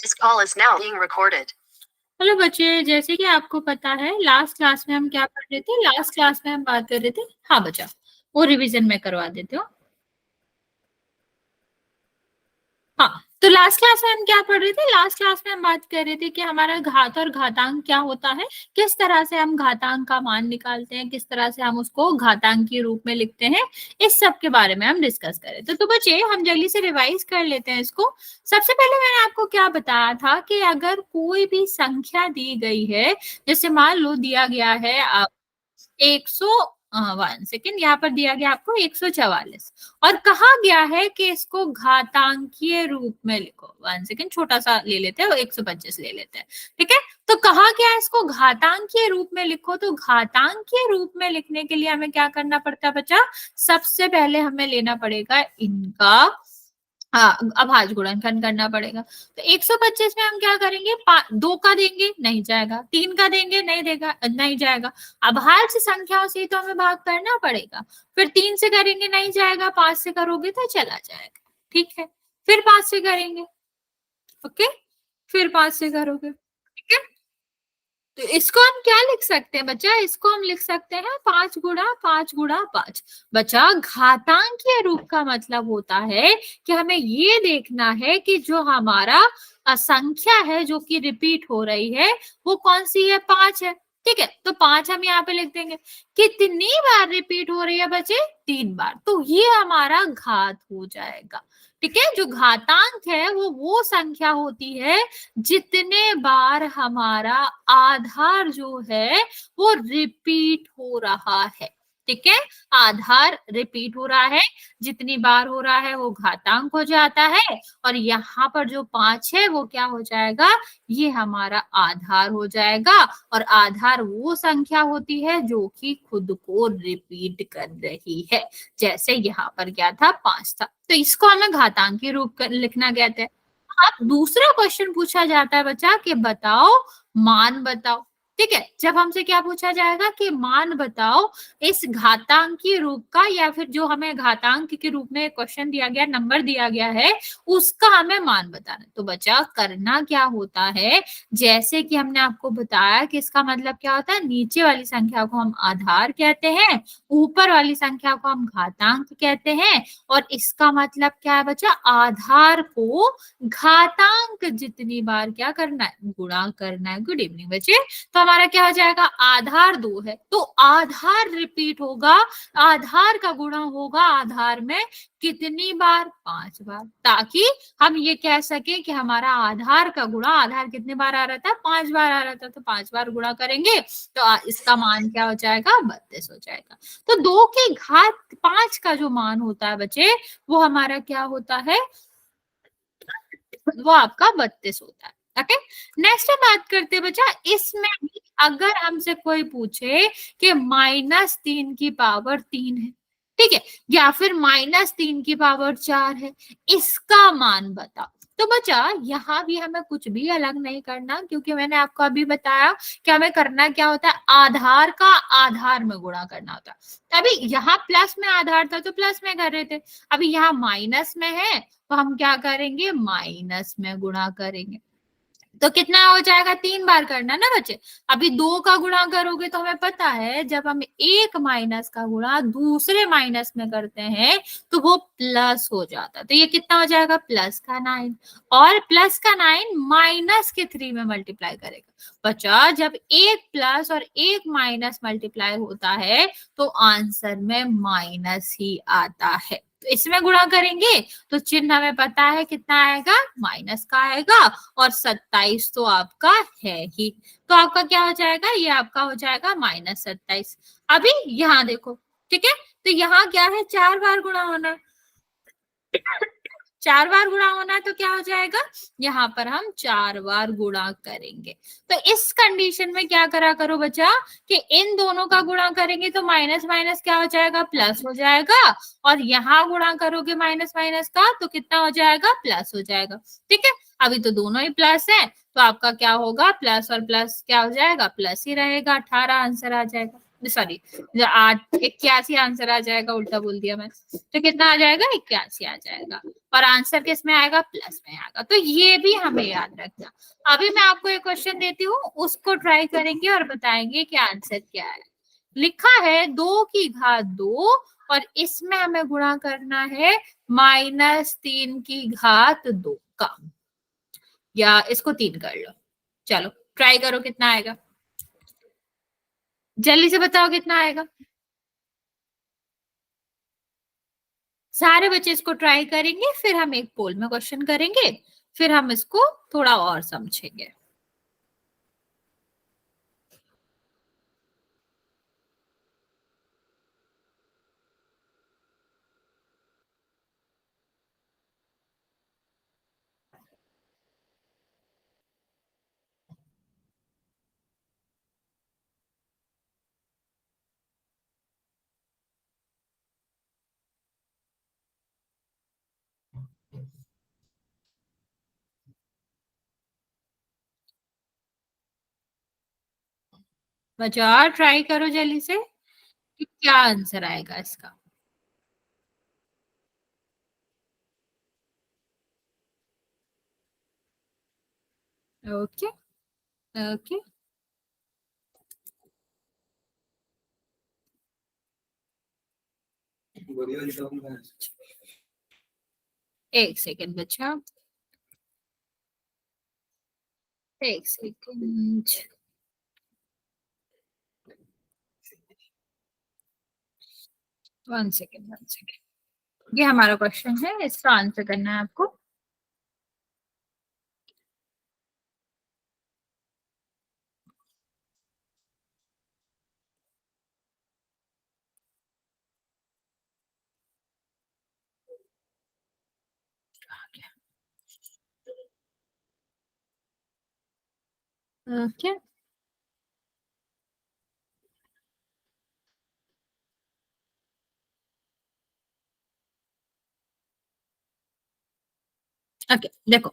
This call is now being recorded. Hello बच्चे, जैसे कि आपको पता है लास्ट क्लास में हम क्या पढ़ रहे थे। लास्ट क्लास में हम बात कर रहे थे, हाँ बच्चा वो रिवीजन में करवा देते हो। हाँ, तो लास्ट क्लास में हम क्या पढ़ रहे थे। लास्ट क्लास में हम बात कर रहे थे कि हमारा घात और घातांक क्या होता है, किस तरह से हम घातांक का मान निकालते हैं, किस तरह से हम उसको घातांक के रूप में लिखते हैं, इस सब के बारे में हम डिस्कस करें। तो बच्चे हम जल्दी से रिवाइज कर लेते हैं इसको। सबसे पहले मैंने आपको क्या बताया था कि अगर कोई भी संख्या दी गई है, जैसे मान लो दिया गया है आप 1 सेकेंड, यहाँ पर दिया गया आपको 144 और कहा गया है कि इसको घातांकीय रूप में लिखो। 1 सेकेंड, छोटा सा ले लेते हैं, 125 ले लेते हैं, ठीक है। तो कहा गया है इसको घातांकीय रूप में लिखो। तो घातांकीय रूप में लिखने के लिए हमें क्या करना पड़ता है बच्चा, सबसे पहले हमें लेना पड़ेगा इनका अभाज्य गुणनखंड करना पड़ेगा। तो 125 में हम क्या करेंगे, 2 का देंगे नहीं जाएगा, 3 का देंगे नहीं जाएगा। अभाज्य संख्याओं से तो हमें भाग करना पड़ेगा। फिर 3 से करेंगे नहीं जाएगा, 5 से करोगे तो चला जाएगा, ठीक है। फिर 5 से करेंगे, ओके, फिर 5 से करोगे, ठीक है। तो इसको हम क्या लिख सकते हैं बच्चा, इसको हम लिख सकते हैं 5 गुणा 5 गुणा 5। बच्चा घातांकीय रूप का मतलब होता है कि हमें ये देखना है कि जो हमारा संख्या है जो कि रिपीट हो रही है वो कौन सी है, 5 है, ठीक है। तो 5 हम यहाँ पे लिख देंगे। कितनी बार रिपीट हो रही है बच्चे, 3 बार। तो ये हमारा घात हो जाएगा, ठीक है। जो घातांक है वो संख्या होती है जितने बार हमारा आधार जो है वो रिपीट हो रहा है, ठीक है। आधार रिपीट हो रहा है, जितनी बार हो रहा है वो घातांक हो जाता है। और यहाँ पर जो 5 है वो क्या हो जाएगा, ये हमारा आधार हो जाएगा। और आधार वो संख्या होती है जो कि खुद को रिपीट कर रही है, जैसे यहाँ पर क्या था, 5 था। तो इसको हमें घातांकी रूप लिखना कहते हैं। अब दूसरा क्वेश्चन पूछा जाता है बच्चा कि बताओ, मान बताओ, ठीक है। जब हमसे क्या पूछा जाएगा कि मान बताओ इस घातांकी रूप का, या फिर जो हमें घातांक के रूप में क्वेश्चन दिया गया, नंबर दिया गया है, उसका हमें मान बताना। तो बच्चा करना क्या होता है, जैसे कि हमने आपको बताया कि इसका मतलब क्या होता है, नीचे वाली संख्या को हम आधार कहते हैं, ऊपर वाली संख्या को हम घातांक कहते हैं। और इसका मतलब क्या है बच्चा, आधार को घातांक जितनी बार क्या करना है, गुणा करना है। गुड इवनिंग बच्चे। तो हमारा क्या हो जाएगा, आधार 2 है तो आधार रिपीट होगा, आधार का गुणा होगा आधार में कितनी बार, 5 बार, ताकि हम ये कह सके कि हमारा आधार का गुणा, आधार कितने बार आ रहा था, 5 बार आ रहा था, तो 5 बार गुणा करेंगे तो इसका मान क्या हो जाएगा, 32 हो जाएगा। तो 2 के घात 5 का जो मान होता है बच्चे, वो हमारा क्या होता है, वो आपका 32 होता है, ओके। नेक्स्ट बात करते हैं बच्चा, इसमें भी अगर हमसे कोई पूछे कि -3 की पावर 3 है, ठीक है, या फिर -3 की पावर 4 है, इसका मान बताओ। तो बच्चा यहाँ भी हमें कुछ भी अलग नहीं करना, क्योंकि मैंने आपको अभी बताया कि हमें करना क्या होता है, आधार का आधार में गुणा करना होता है। अभी यहाँ प्लस में आधार था तो प्लस में कर रहे थे, अभी यहाँ माइनस में है तो हम क्या करेंगे, माइनस में गुणा करेंगे। तो कितना हो जाएगा, 3 बार करना ना बच्चे। अभी 2 का गुणा करोगे तो हमें पता है जब हम एक माइनस का गुणा दूसरे माइनस में करते हैं तो वो प्लस हो जाता है। तो ये कितना हो जाएगा, प्लस का 9, और प्लस का 9 माइनस के 3 में मल्टीप्लाई करेगा। बच्चा जब एक प्लस और एक माइनस मल्टीप्लाई होता है तो आंसर में माइनस ही आता है। तो इसमें गुणा करेंगे तो चिन्ह हमें पता है कितना आएगा, माइनस का आएगा, और 27 तो आपका है ही। तो आपका क्या हो जाएगा, ये आपका हो जाएगा -27। अभी यहाँ देखो, ठीक है, तो यहाँ क्या है, 4 बार गुणा होना है, 4 बार गुणा होना है, तो क्या हो जाएगा, यहाँ पर हम 4 बार गुणा करेंगे। तो इस कंडीशन में क्या करा करो बच्चा कि इन दोनों का गुणा करेंगे तो माइनस माइनस क्या हो जाएगा, प्लस हो जाएगा, और यहाँ गुणा करोगे माइनस माइनस का तो कितना हो जाएगा, प्लस हो जाएगा, ठीक है। अभी तो दोनों ही प्लस है तो आपका क्या होगा, प्लस और प्लस क्या हो जाएगा, प्लस ही रहेगा, 18 आंसर आ जाएगा, सॉरी 81 आंसर आ जाएगा, उल्टा बोल दिया मैं। तो कितना आ जाएगा? 81 आ जाएगा। और आंसर किस में आएगा? प्लस में आएगा। तो ये भी हमें याद रखना। अभी मैं आपको एक क्वेश्चन देती हूँ, उसको ट्राई करेंगे और बताएंगे कि आंसर क्या है। लिखा है 2 की घात 2 और इसमें हमें गुणा करना है -3 की घात 2 का, या इसको 3 कर लो। चलो ट्राई करो कितना आएगा, जल्दी से बताओ कितना आएगा। सारे बच्चे इसको ट्राई करेंगे, फिर हम एक पोल में क्वेश्चन करेंगे, फिर हम इसको थोड़ा और समझेंगे। बच्चा ट्राई करो जल्दी से कि क्या आंसर आएगा इसका। ओके ओके, एक सेकेंड बच्चा, एक सेकेंड। 1 सेकेंड 1 सेकेंड, ये हमारा क्वेश्चन है, इसका आंसर करना है आपको। ओके ओके, देखो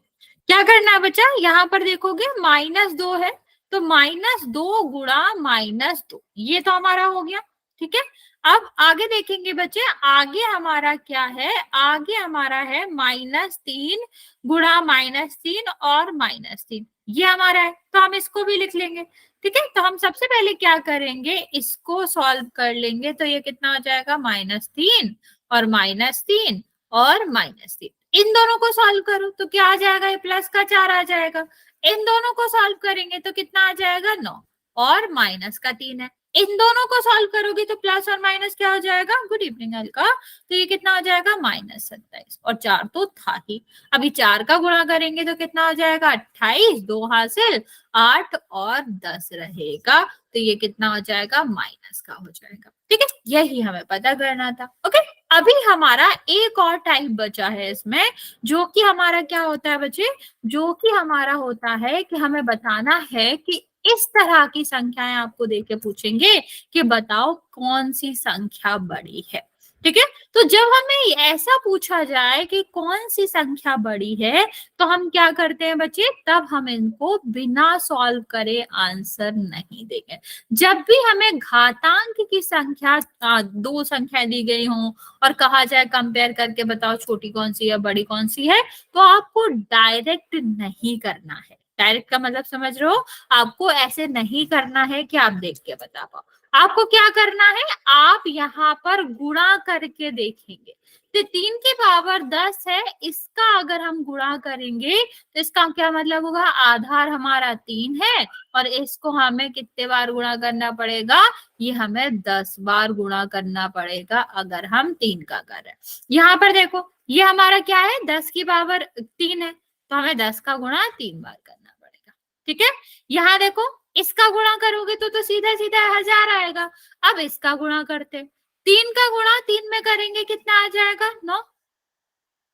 क्या करना है बच्चा, यहाँ पर देखोगे -2 है, तो -2 गुणा -2, ये तो हमारा हो गया। ठीक है, अब आगे देखेंगे बच्चे, आगे हमारा क्या है, आगे हमारा है -3 गुणा -3 और -3, ये हमारा है, तो हम इसको भी लिख लेंगे। ठीक है, तो हम सबसे पहले क्या करेंगे, इसको सॉल्व कर लेंगे, तो ये कितना हो जाएगा, -3 और -3 और -3, इन दोनों को सॉल्व करो तो क्या आ जाएगा, ये प्लस का 4 आ जाएगा। इन दोनों को सॉल्व करेंगे तो कितना आ जाएगा, 9 और माइनस का 3 है। इन दोनों को सॉल्व करोगे तो प्लस और माइनस क्या हो जाएगा, गुड इवनिंग अलका, तो ये कितना हो जाएगा, -27, और 4 तो था ही। अभी 4 का गुणा करेंगे तो कितना हो जाएगा, 28, 2 हासिल, 8 और 10 रहेगा, तो ये कितना हो जाएगा, माइनस का हो जाएगा। ठीक है, यही हमें पता करना था। ओके, अभी हमारा एक और टाइप बचा है इसमें, जो कि हमारा क्या होता है बच्चे, जो कि हमारा होता है कि हमें बताना है कि इस तरह की संख्याएं आपको देके पूछेंगे कि बताओ कौन सी संख्या बड़ी है। ठीक है, तो जब हमें ऐसा पूछा जाए कि कौन सी संख्या बड़ी है, तो हम क्या करते हैं बच्चे, तब हम इनको बिना सॉल्व करे आंसर नहीं देंगे। जब भी हमें घातांक की संख्या, दो संख्या दी गई हो और कहा जाए कंपेयर करके बताओ छोटी कौन सी है बड़ी कौन सी है, तो आपको डायरेक्ट नहीं करना है। डायरेक्ट का मतलब समझ रहे हो, आपको ऐसे नहीं करना है कि आप देख के बता पाओ। आपको क्या करना है, आप यहाँ पर गुणा करके देखेंगे। तो 3 की पावर 10 है, इसका अगर हम गुणा करेंगे तो इसका क्या मतलब होगा, आधार हमारा 3 है और इसको हमें कितने बार गुणा करना पड़ेगा, ये हमें 10 बार गुणा करना पड़ेगा अगर हम 3 का कर रहे हैं। यहाँ पर देखो ये हमारा क्या है, 10 की पावर 3 है, तो हमें 10 का गुणा 3 बार करना पड़ेगा। ठीक है, यहाँ देखो इसका गुणा करोगे तो सीधा सीधा 1000 आएगा। अब इसका गुणा करते, 3 का गुणा 3 में करेंगे कितना आ जाएगा, 9।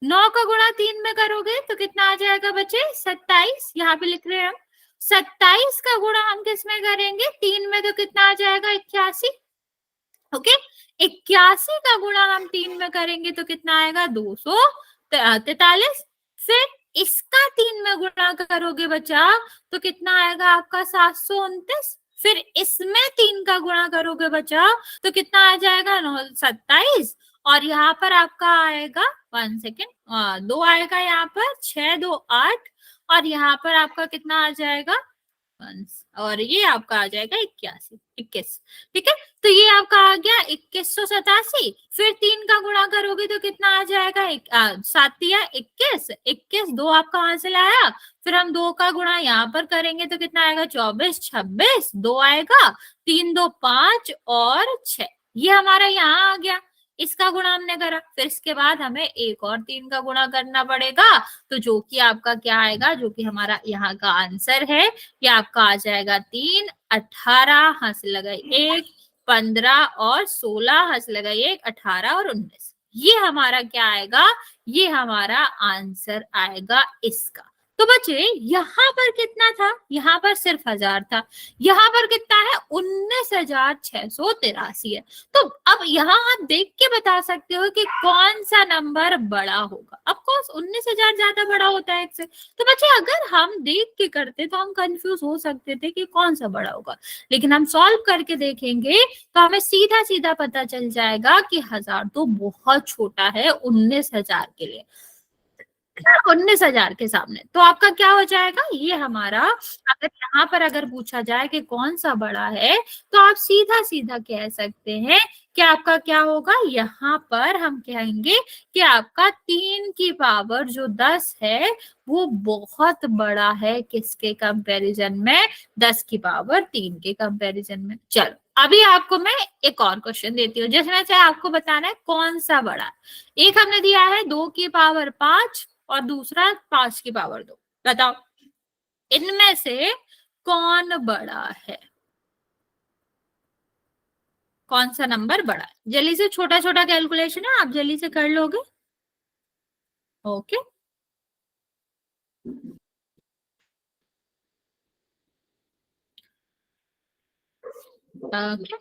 9 का गुणा 3 में करोगे तो कितना आ जाएगा बच्चे, 27, यहाँ पे लिख रहे हैं हम। 27 का गुणा हम किस में करेंगे, 3 में, तो कितना आ जाएगा, 81। ओके, 81 का गुणा हम 3 में करेंगे तो कितना आएगा, 243। फिर इसका 3 में गुणा करोगे बच्चा तो कितना आएगा आपका, 729। फिर इसमें 3 का गुणा करोगे बच्चा तो कितना आ जाएगा, 27। और यहाँ पर आपका आएगा 1 सेकेंड, 2 आएगा यहाँ पर, 6 2 8। और यहाँ पर आपका कितना आ जाएगा, और ये आपका आ जाएगा 81 21। ठीक है, तो ये आपका आ गया 2187। फिर 3 का गुणा करोगे तो कितना आ जाएगा, 7 या 21, 21 2 आपका वहां से लाया। फिर हम 2 का गुणा यहाँ पर करेंगे तो कितना आएगा, 24 26 2 आएगा, 3 2 5 और 6। ये हमारा यहाँ आ गया, इसका गुणा हमने करा। फिर इसके बाद हमें एक और 3 का गुणा करना पड़ेगा, तो जो कि आपका क्या आएगा, जो कि हमारा यहाँ का आंसर है, ये आपका आ जाएगा 3 18 हंस लगाई 1 15 और 16 हंस लगाई 1 18 और 19। ये हमारा क्या आएगा, ये हमारा आंसर आएगा इसका। तो बच्चे यहाँ पर कितना था, यहाँ पर सिर्फ 1000 था, यहाँ पर कितना है, 19,683 है। तो अब यहाँ आप देख के बता सकते हो कि कौन सा नंबर बड़ा होगा। ऑफ कोर्स 19,000 ज्यादा बड़ा होता है इससे। तो बच्चे अगर हम देख के करते तो हम कंफ्यूज हो सकते थे कि कौन सा बड़ा होगा, लेकिन हम सॉल्व करके देखेंगे तो हमें सीधा सीधा पता चल जाएगा कि 1000 तो बहुत छोटा है 19,000 के लिए, 19,000 के सामने। तो आपका क्या हो जाएगा, ये हमारा, अगर यहाँ पर अगर पूछा जाए कि कौन सा बड़ा है तो आप सीधा सीधा कह सकते हैं कि आपका क्या होगा, यहाँ पर हम कहेंगे कि आपका 3 की पावर जो 10 है वो बहुत बड़ा है किसके कंपैरिजन में, 10 की पावर 3 के कंपैरिजन में। चलो अभी आपको मैं एक और क्वेश्चन देती हूँ जिसमें से आपको बताना है कौन सा बड़ा है। एक हमने दिया है 2 की पावर 5 और दूसरा 5 की पावर 2। बताओ इनमें से कौन बड़ा है, कौन सा नंबर बड़ा है। जल्दी से, छोटा छोटा कैलकुलेशन है, आप जल्दी से कर लोगे। ओके, ओके,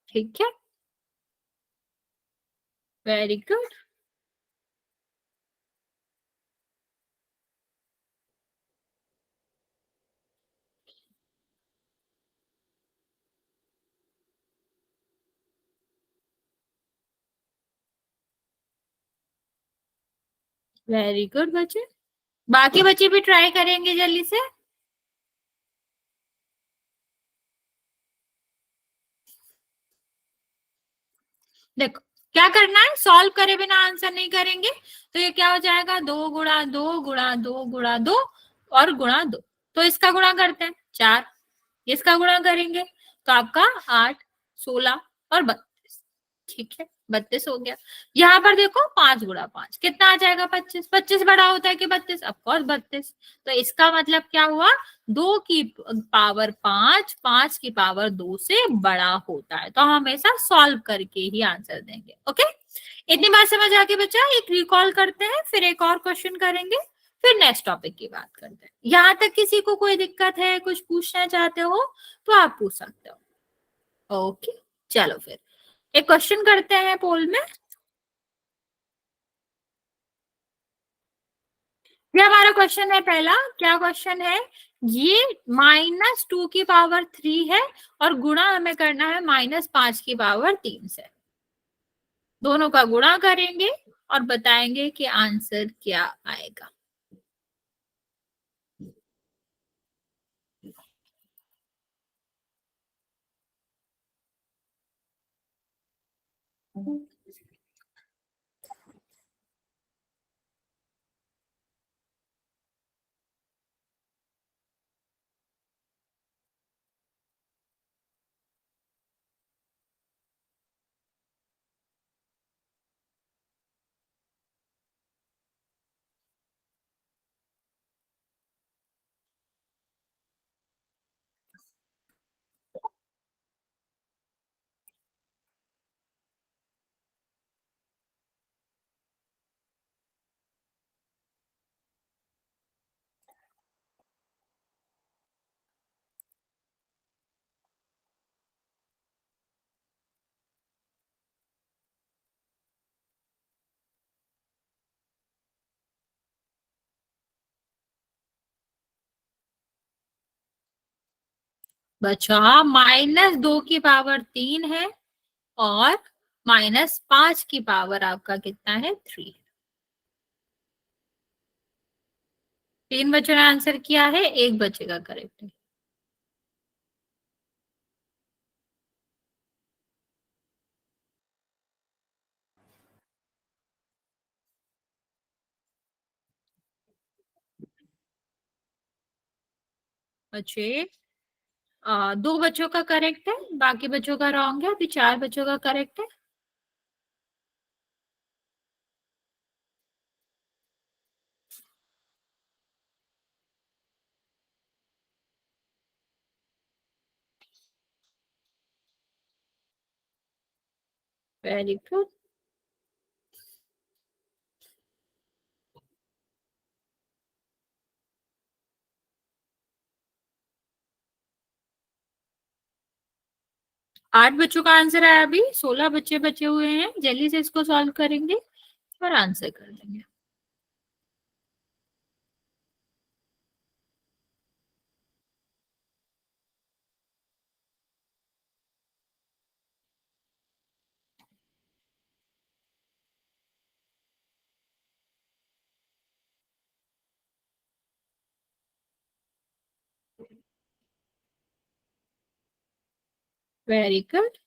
ठीक है, वेरी गुड। वेरी गुड बच्चे, बाकी बच्चे भी ट्राई करेंगे जल्दी से। देखो क्या करना है, सॉल्व करे बिना आंसर नहीं करेंगे। तो ये क्या हो जाएगा, 2 गुणा 2 गुणा 2 गुणा 2 और गुणा 2। तो इसका गुणा करते हैं 4, इसका गुणा करेंगे तो आपका 8 16 और 32। ठीक है, 32 हो गया। यहाँ पर देखो 5 गुणा 5 कितना आ जाएगा, 25। 25 बड़ा होता है कि 32, ऑफकोर्स 32। तो इसका मतलब क्या हुआ, 2 की पावर 5 5 की पावर 2 से बड़ा होता है। तो हम हमेशा सॉल्व करके ही आंसर देंगे। ओके, इतनी बात समझ आ गई बच्चा। एक रिकॉल करते हैं, फिर एक और क्वेश्चन करेंगे, फिर नेक्स्ट टॉपिक की बात करते हैं। यहाँ तक किसी को कोई दिक्कत है, कुछ पूछना चाहते हो तो आप पूछ सकते हो। ओके, चलो फिर एक क्वेश्चन करते हैं पोल में। ये हमारा क्वेश्चन है पहला। क्या क्वेश्चन है, ये -2 की पावर 3 है और गुणा हमें करना है -5 की पावर 3 से। दोनों का गुणा करेंगे और बताएंगे कि आंसर क्या आएगा। बचा -2 की पावर 3 है और -5 की पावर आपका कितना है 3। 3 बच्चों ने आंसर किया है, एक बच्चे का करेक्ट है। बच्चे 2 बच्चों का करेक्ट है, बाकी बच्चों का रॉन्ग है। अभी 4 बच्चों का करेक्ट है। Very good. 8 बच्चों का आंसर है। अभी 16 बच्चे बचे हुए हैं, जल्दी से इसको सॉल्व करेंगे और आंसर कर देंगे। Very good.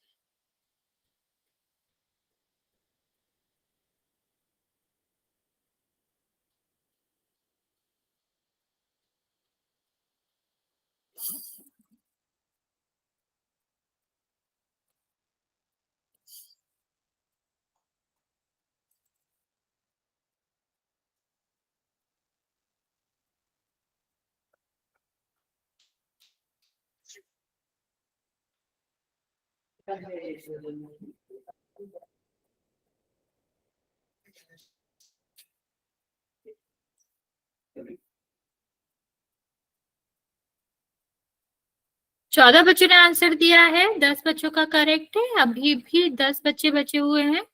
14 बच्चों ने आंसर दिया है, 10 बच्चों का करेक्ट है। अभी भी 10 बच्चे बचे हुए हैं।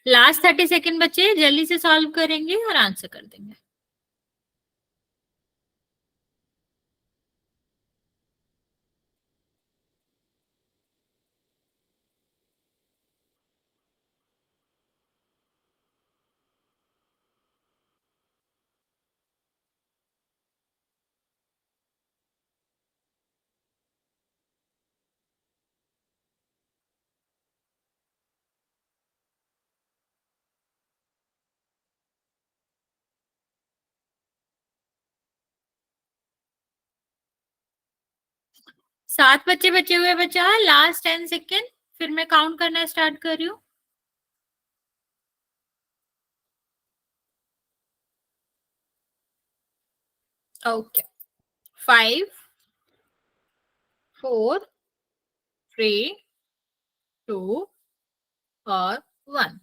लास्ट 30 सेकेंड बचे, जल्दी से सॉल्व करेंगे और आंसर कर देंगे। सात बच्चे बचे हुए बचा है, लास्ट 10 सेकेंड, फिर मैं काउंट करना स्टार्ट कर रही हूँ। ओके। 5, 4, 3, 2 और 1।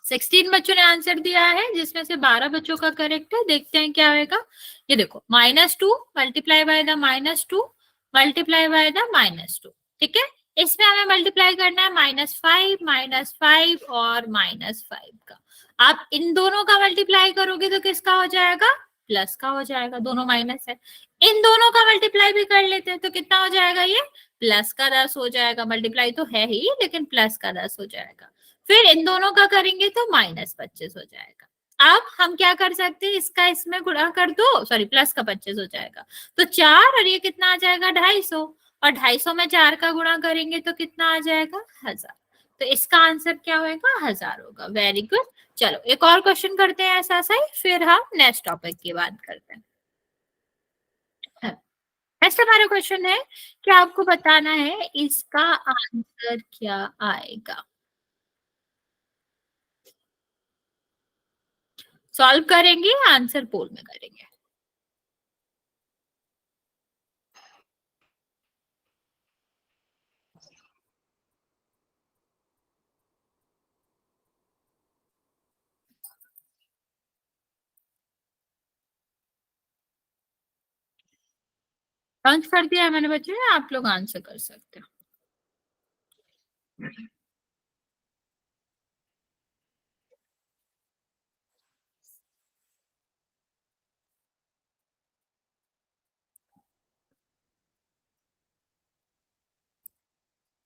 16 बच्चों ने आंसर दिया है, जिसमें से 12 बच्चों का करेक्ट है। देखते हैं क्या होगा। ये देखो, -2 multiply by the -2 multiply by the -2। ठीक है, इसमें हमें मल्टीप्लाई करना है -5 और -5 का। आप इन दोनों का मल्टीप्लाई करोगे तो किसका हो जाएगा? प्लस का हो जाएगा, दोनों माइनस है। इन दोनों का मल्टीप्लाई भी कर लेते हैं तो कितना हो जाएगा? ये प्लस का 10 हो जाएगा। मल्टीप्लाई तो है ही, लेकिन प्लस का 10 हो जाएगा। फिर इन दोनों का करेंगे तो -25 हो जाएगा। अब हम क्या कर सकते हैं, इसका इसमें गुणा कर दो, सॉरी प्लस का 25 हो जाएगा। तो 4 और ये कितना आ जाएगा? 250। और 250 में 4 का गुणा करेंगे तो कितना आ जाएगा? 1000। तो इसका आंसर क्या होगा? 1000 होगा। Very good. चलो एक और क्वेश्चन करते हैं ऐसा सा ही, फिर हम नेक्स्ट टॉपिक की बात करते हैं। नेक्स्ट हमारा क्वेश्चन है कि आपको बताना है इसका आंसर क्या आएगा। सॉल्व करेंगे, आंसर पोल में करेंगे। लॉन्च कर दिया है मैंने बच्चे, आप लोग आंसर कर सकते हैं।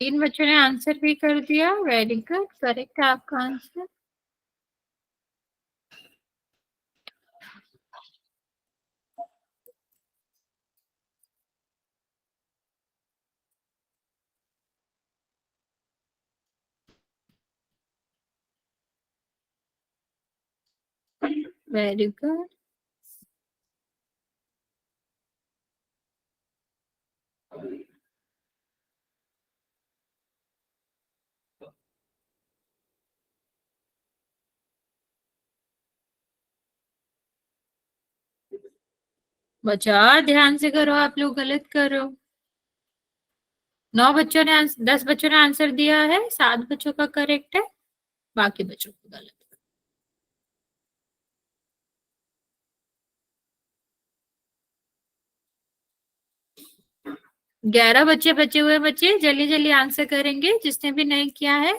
3 बच्चों ने आंसर भी कर दिया, वेरी गुड, करेक्ट है आपका आंसर। Very good. बचा ध्यान से करो, आप लोग गलत कर रहे हो। 9 बच्चों ने 10 बच्चों ने आंसर दिया है, 7 बच्चों का करेक्ट है, बाकी बच्चों का गलत। 11 बच्चे बचे हुए, बच्चे जल्दी जल्दी आंसर करेंगे जिसने भी नहीं किया है।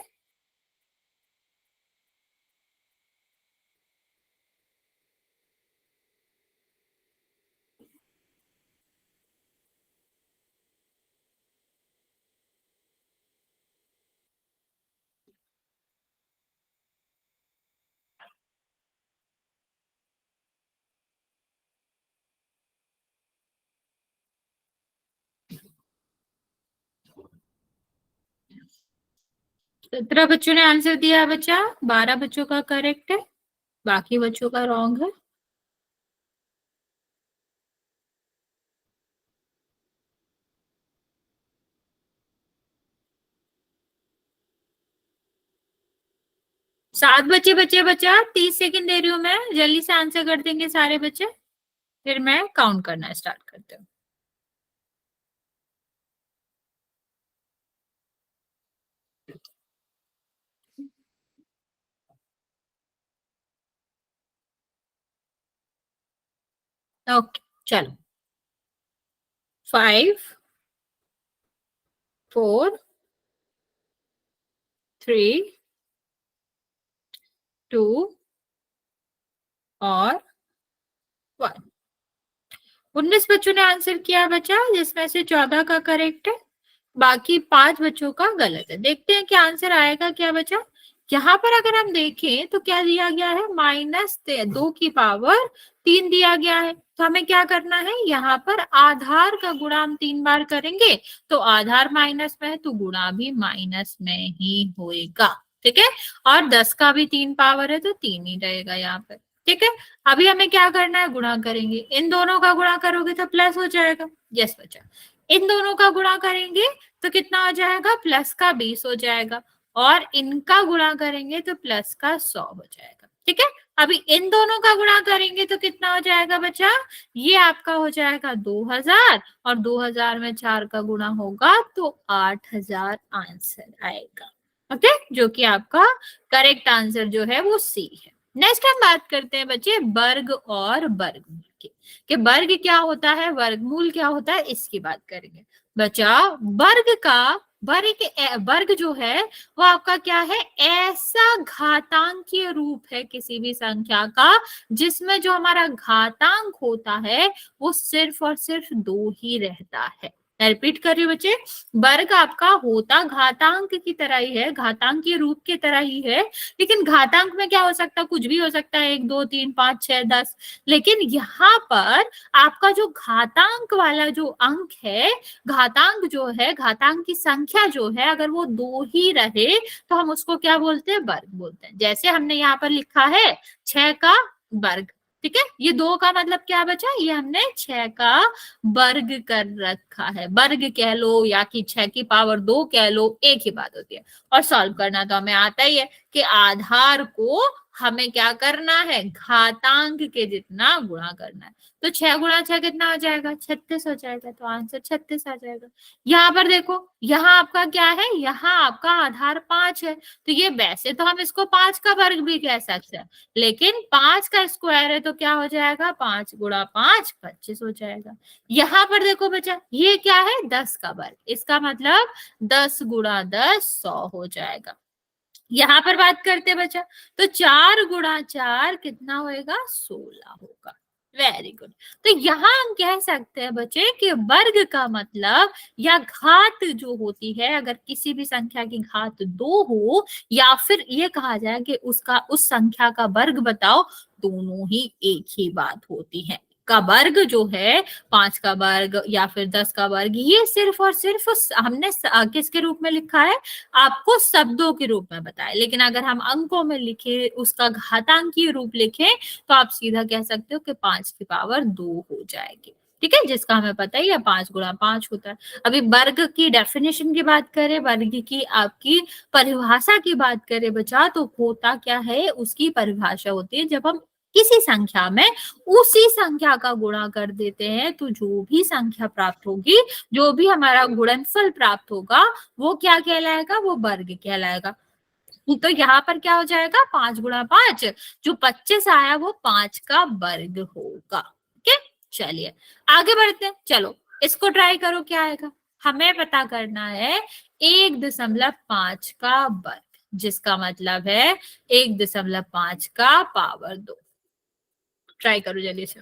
सत्रह बच्चों ने आंसर दिया बच्चा, 12 बच्चों का करेक्ट है, बाकी बच्चों का रॉन्ग है। सात बच्चे बचे बच्चा, 30 सेकंड दे रही हूँ मैं, जल्दी से आंसर कर देंगे सारे बच्चे, फिर मैं काउंट करना स्टार्ट करती हूँ। ओके चलो, 5, 4, 3, 2 और 1। 19 बच्चों ने आंसर किया बच्चा, जिसमें से 14 का करेक्ट है, बाकी 5 बच्चों का गलत है। देखते हैं क्या आंसर आएगा क्या बच्चा। यहाँ पर अगर हम देखें तो क्या दिया गया है, -2 की पावर 3 दिया गया है। तो हमें क्या करना है, यहाँ पर आधार का गुणा हम 3 बार करेंगे, तो आधार माइनस में है तो गुणा भी माइनस में ही होएगा। ठीक है, और 10 का भी 3 पावर है तो 3 ही रहेगा यहाँ पर। ठीक है, अभी हमें क्या करना है, गुणा करेंगे, इन दोनों का गुणा करोगे तो प्लस हो जाएगा। यस बच्चा, इन दोनों का गुणा करेंगे तो कितना हो जाएगा, प्लस का 20 हो जाएगा, और इनका गुणा करेंगे तो प्लस का 100 हो जाएगा। ठीक है, अभी इन दोनों का गुणा करेंगे तो कितना हो जाएगा बच्चा, ये आपका हो जाएगा 2000, और 2000 में 4 का गुणा होगा तो 8000 आंसर आएगा। ओके, जो कि आपका करेक्ट आंसर जो है वो सी है। नेक्स्ट हम बात करते हैं बच्चे वर्ग और वर्गमूल की, कि वर्ग क्या होता है, वर्गमूल क्या होता है, इसकी बात करेंगे बच्चा। वर्ग का वर्ग जो है वो आपका क्या है, ऐसा घातांकीय रूप है किसी भी संख्या का जिसमें जो हमारा घातांक होता है वो सिर्फ और सिर्फ 2 ही रहता है। मैं रिपीट कर रही हूँ बच्चे, वर्ग आपका होता घातांक की तरह ही है, घातांक के रूप की तरह ही है, लेकिन घातांक में क्या हो सकता है, कुछ भी हो सकता है, 1, 2, 3, 5, 6, 10। लेकिन यहाँ पर आपका जो घातांक वाला जो अंक है, घातांक जो है, घातांक की संख्या जो है, अगर वो 2 ही रहे तो हम उसको क्या बोलते हैं, वर्ग बोलते हैं। जैसे हमने यहाँ पर लिखा है 6 का वर्ग। ठीक है, ये 2 का मतलब क्या बचा, ये हमने 6 का वर्ग कर रखा है, वर्ग कह लो या कि 6 की पावर 2 कह लो, एक ही बात होती है। और सॉल्व करना तो हमें आता ही है कि आधार को हमें क्या करना है, घातांक के जितना गुणा करना है। तो 6 गुणा 6 कितना हो जाएगा, 36 हो जाएगा, तो आंसर 36 आ जाएगा। यहाँ पर देखो, यहाँ आपका क्या है, यहाँ आपका आधार 5 है, तो ये वैसे तो हम इसको 5 का वर्ग भी कह सकते हैं, लेकिन 5 का स्क्वायर है तो क्या हो जाएगा, 5 गुणा 5 25 हो जाएगा। यहाँ पर देखो बच्चा, ये क्या है, 10 का वर्ग, इसका मतलब 10 गुणा 10 100 हो जाएगा। यहाँ पर बात करते हैं बच्चा, तो 4 गुणा 4 कितना होएगा, 16 होगा। Very good. तो यहाँ हम कह सकते हैं बच्चे कि वर्ग का मतलब या घात जो होती है, अगर किसी भी संख्या की घात 2 हो, या फिर ये कहा जाए कि उसका उस संख्या का वर्ग बताओ, दोनों ही एक ही बात होती है। का वर्ग जो है 5 का वर्ग या फिर 10 का वर्ग, ये सिर्फ और सिर्फ हमने किसके रूप में लिखा है, आपको शब्दों के रूप में बताया। लेकिन अगर हम अंकों में लिखे, उसका घातांकीय रूप लिखे, तो आप सीधा कह सकते हो कि 5 की पावर 2 हो जाएगी। ठीक है, जिसका हमें पता ही है 5 गुणा 5 होता है। अभी वर्ग की डेफिनेशन की बात करें, वर्ग की आपकी परिभाषा की बात करें बच्चा, तो होता क्या है, उसकी परिभाषा होती है जब हम किसी संख्या में उसी संख्या का गुणा कर देते हैं, तो जो भी संख्या प्राप्त होगी, जो भी हमारा गुणनफल प्राप्त होगा, वो क्या कहलाएगा, वो वर्ग कहलाएगा। तो यहाँ पर क्या हो जाएगा, 5 गुणा 5, जो 25 आया वो 5 का वर्ग होगा। ठीक है, चलिए आगे बढ़ते हैं। चलो इसको ट्राई करो, क्या आएगा। हमें पता करना है 1.5 का वर्ग, जिसका मतलब है 1.5 का पावर 2। ट्राई करो जल्दी से।